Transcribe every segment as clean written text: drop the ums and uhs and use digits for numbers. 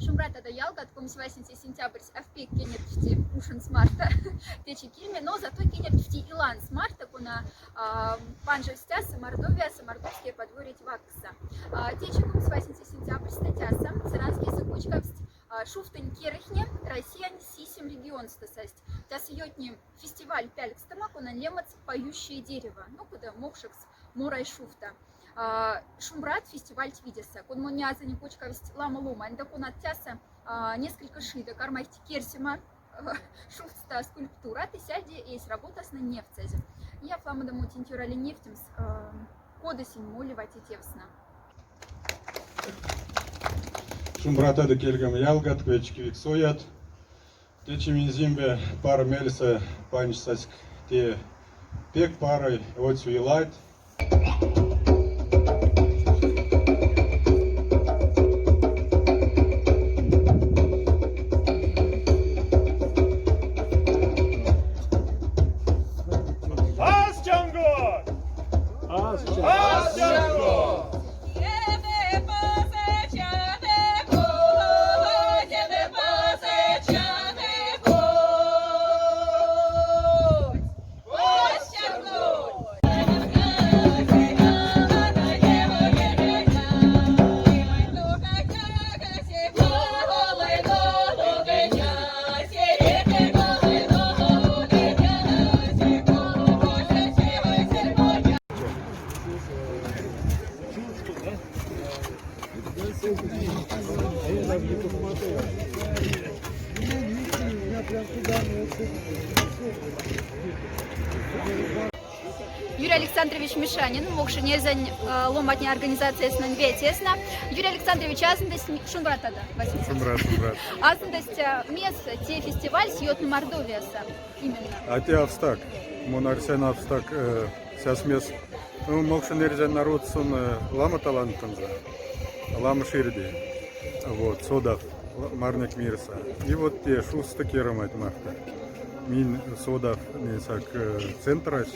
Шумрата да ялгат, кумс 8 сентябрь, авпик кенерчти ушен смарта, течи кильме, но зато кенерчти илан смарта, куна панжевстяса, мордовияса, мордовские подворья вакса. Течи кумс 8 сентябрь, статяса, саранский сыкучкавст, шуфтань керхне, Россия сисим регион стасасть. Тяс йотни фестиваль пялькстама, куна лемац поющее дерево, ну куда мокшекс морай шуфта. Шумрат фестиваль твидеса. Кун моняза не кучкавсть лама лума. Инда кун оттяса несколько шидок. Армайти керсима шуфста скульптура. Ты сяди и сработас на нефтезе. Я флама дому тинтюрали нефтемс кодасин моливати тевсна. Шумрата да келгам ялгат, квечки виксоят. Течи зимбе пара мельса панчсаск те пек парой отсю елайт. Юрий Александрович Мишанин, мокши нерзань ломатня организация с нанветесна. Юрий Александрович, азндость Шумратада, Василий. Шумрат. Азндость место, те фестиваль съет на Мордовияса, именно. А те австак, монарсен австак, сейчас мест, ну мокши нерзань народ сон лама талантанза, лама ширди, вот, содав, марник мирса. И вот те шуста керамайт марта. Мин содав не сак центрас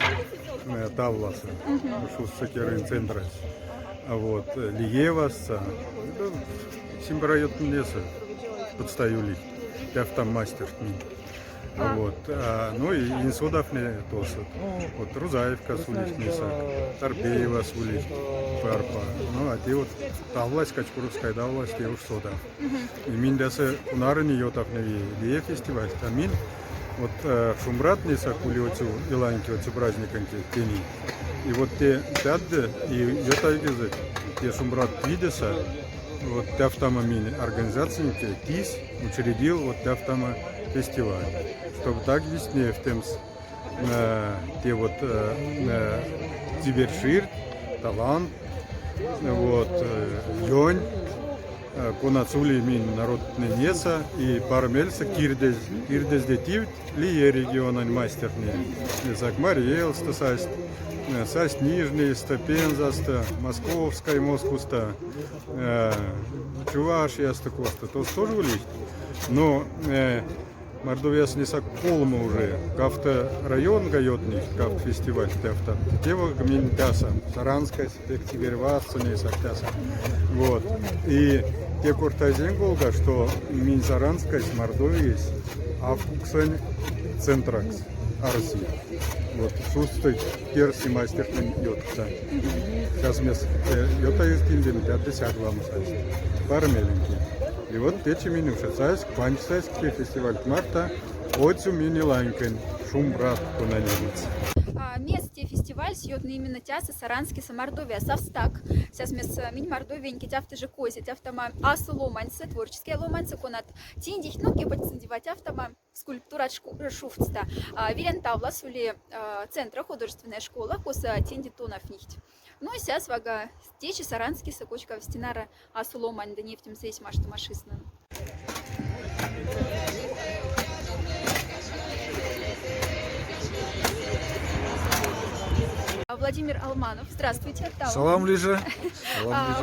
тавласа, шуста керин центрас. Вот лиеваса, симбрайот неса подстаюли, я там мастер мин. Вот, ну и инсодав не тосат. Вот Рузаевка сулить неса, Тарбеева сулить парпа. Ну а те вот тавлась качкуруская давлась те уж содав. И мин десе кунары не йотав не лие фестиваль, а мин вот Шумрат не сакулиотю иланки отцу праздниканки тени. И вот те пятде и йотайгезы те Шумрат видеса вот тяфтама мини организации КИС учредил вот тяфтама фестиваль, чтобы так весне в темс те вот дивершир, талант, вот йонь, конацули мин народ неса и парамельса кирдез детив лие региона мастерни зак Мариэлста састь Нижний, Пензаста, Московская, Москвуста, Чувашияста, Коста, то тоже улить. Но Мордовияс не сак полма уже, кафта район гаётник, кафт фестиваль, кафта. Тева гминтяса, Саранская, Текстивервасца, не сактяса. Вот. И те куртазин голга, что мин Саранская с Мордовией, а Фуксен Центракс, Арси. Вот, шустой перси мастер йотца. Сейчас мест йота из киндем, я десятла мусайс. Пара меленький. И вот течи минуша сайс, панчсайский фестиваль марта, отцу мини лайнкен, Шумрат кунанемец. Месте фестиваль съет именно тяса Саранский Мордовия, Совстак. Сейчас место мини Мордовеньки тяфты же кози, тяфтама асу ломанцы, творческие ломанцы, конат тиндих, ну кепать сандивать тяфтама скульптура шуфтста. Вилен тавлас ули центра художественная школа, коса тинди тонов нихть. Ну и сейчас вага течи Саранский сокочка в стенара асу ломань да нефтем сейс машта машисна. Владимир Алманов. Здравствуйте. Салам лиже.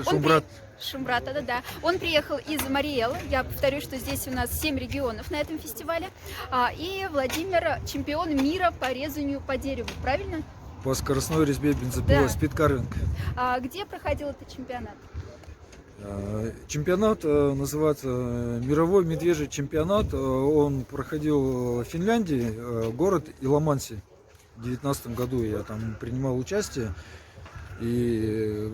Шумрат. Шумрат, да. Он приехал из Мариэла. Я повторю, что здесь у нас 7 регионов на этом фестивале. И Владимир чемпион мира по резанию по дереву, правильно? По скоростной резьбе бензопилой, да. спидкаринг. Где проходил этот чемпионат? Чемпионат называется Мировой медвежий чемпионат. Он проходил в Финляндии, город Иламанси. В 2019 году я там принимал участие. И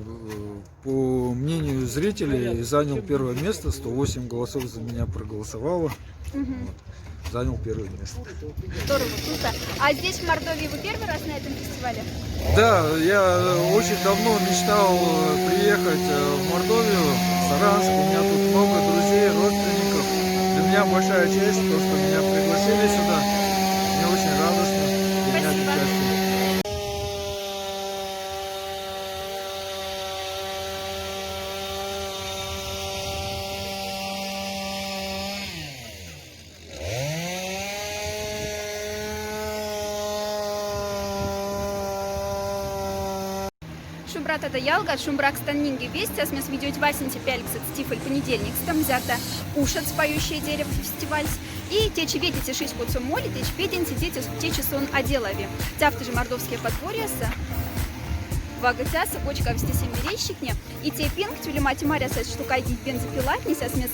по мнению зрителей занял первое место. 108 голосов за меня проголосовало. Мгм. Вот, занял первое место. Здорово, круто. А здесь, в Мордовии, вы первый раз на этом фестивале? Да, я очень давно мечтал приехать в Мордовию, в Саранск. У меня тут много друзей, родственников. Для меня большая честь, то, что меня пригласили сюда. Мне очень радостно принять Спасибо. участие. Шумбрата да ялга, шумбрак станнинги вести, а смес видео васенти пяльксет стифель понедельник, там взята ушат споющее дерево фестиваль. И течи видите шишку цумоли, течи видите течи сон оделави. Тяфты же мордовские подворья вагатяса, бочка в стесим берещикне. И те пинг, тюли мати мария сать штука гид бензопилат, неся смес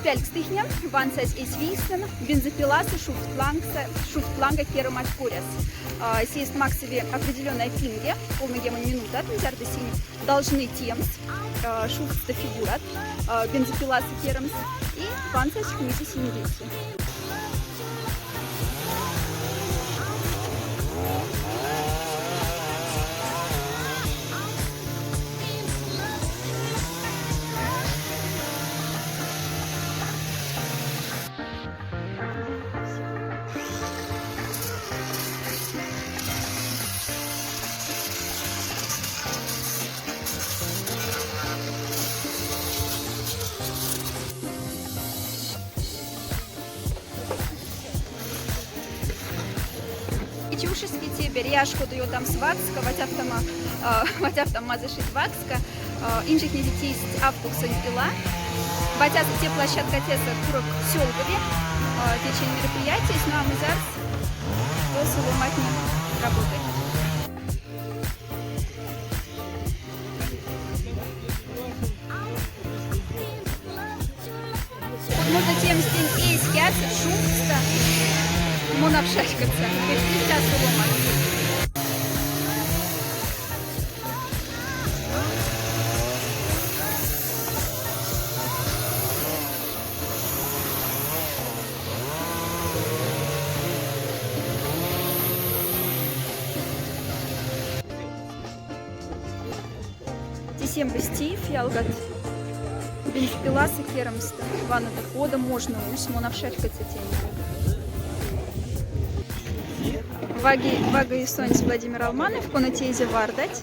пяльк стихня, ван сать эс висен, бензопиласы шуфтланга кером от куряс. Есть максове определенная пинге, полная гема минута, мизарда синь должны темс, шуфта фигурат, бензопиласы керомс и ван сать хмизи синьдиси. Чуши свете беряшку даю там свакска, ватяв там мазышить вакска, инжик не детей автокса дела, ватя те площадка теса курок сёлгове, течение мероприятий, ну а мы зараз до соломатни работать. Можно тем стень и скятся, шумста. Мона пшачкаться, нельзя соломать. Тесем бестив, ялгат. Бензопиласы керамста. Ванна дохода можно усь, мона пшачкаться тень. Вага и Сонец Владимир Алманов, конотезе Вардать.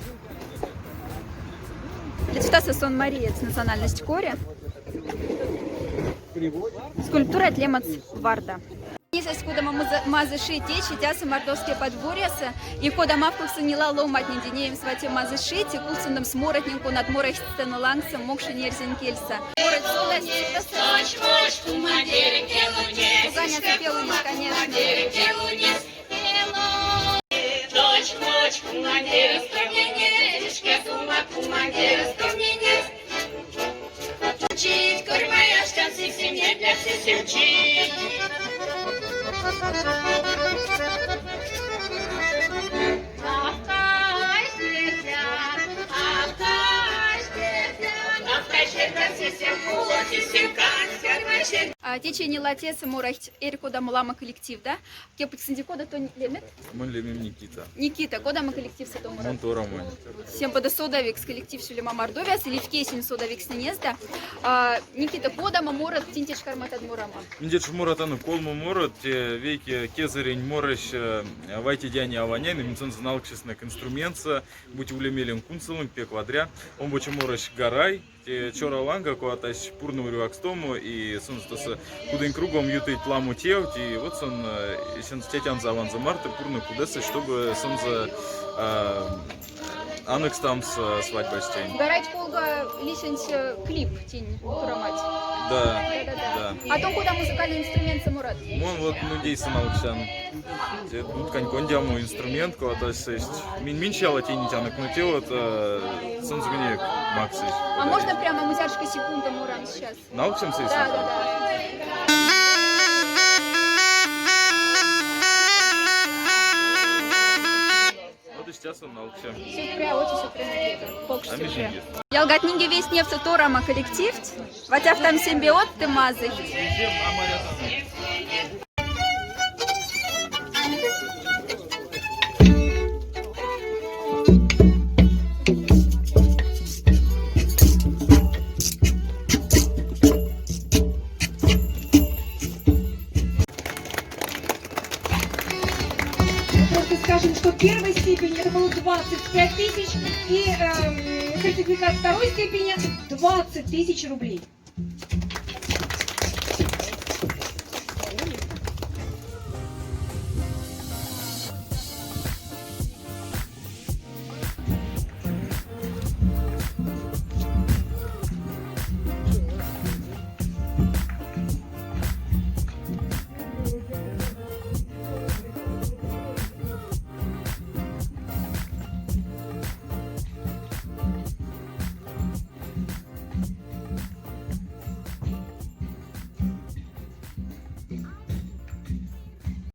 Лицутаса Сон Мариец, национальность Коре. Скульптура Тлемац Варда. Низость, куда мазыши течи, тясы мордовские подворьяса, и кода мавкулса не лало матни денеем свати мазыши, те кулсандом сморотненьку над морах стена лангса, мокши нерзин кельса. Город солость, Уганя запел у них, конечно. Ночь, кумагера, стромнение, речка, кумагера, стромнение. Учить, корь моя, штанцы, все не для всех учить. Течение латеса мурахт эрикода мулама коллектив, да? Кепик синдикода то лемет? Мон лемим Никита. Никита, кода мы коллектив с этого Монтора мой. Всем пода содавик с коллектив Сулема Мордовиас или в кейсин содавик с Ненезда. Никита, кода маморат тинтич кармат от мурама. Индеш муратану колму мурат, веки кезарень мораш, вайте дяни аваняйны, минцон знал честно инструментса, будь улемелем кунцелым, пек вадря, он боче мораш гарай, те чора ланга, коатась пурну рюакстому, и сон стоса кудын кругом ютыть ламу теут, и вот сон сен стетян за аван за марта пурну кудеса, чтобы сон за анекс там с свадьбой стень. Гарать колга лисенс клип тень курамать. Да. А то куда музыкальный инструмент самурат? Мон вот нудейся научан. Тут конькон дяму инструмент, коатась есть. Минчала тень тянок, но те вот сон загнек. Максич. А можно прямо музяршка секунда Мурам сейчас? Научимся, если Да, что? да, да. Вот и сейчас он научим. Сюпря, очень сюпря. Полк А сюпря. мижинги. Ялгатнинге весь нефть торама коллектив. Ватяв там симбиот ты мазы. Просто скажем, что первой степени это было 25 тысяч, и сертификат второй степени 20 тысяч рублей.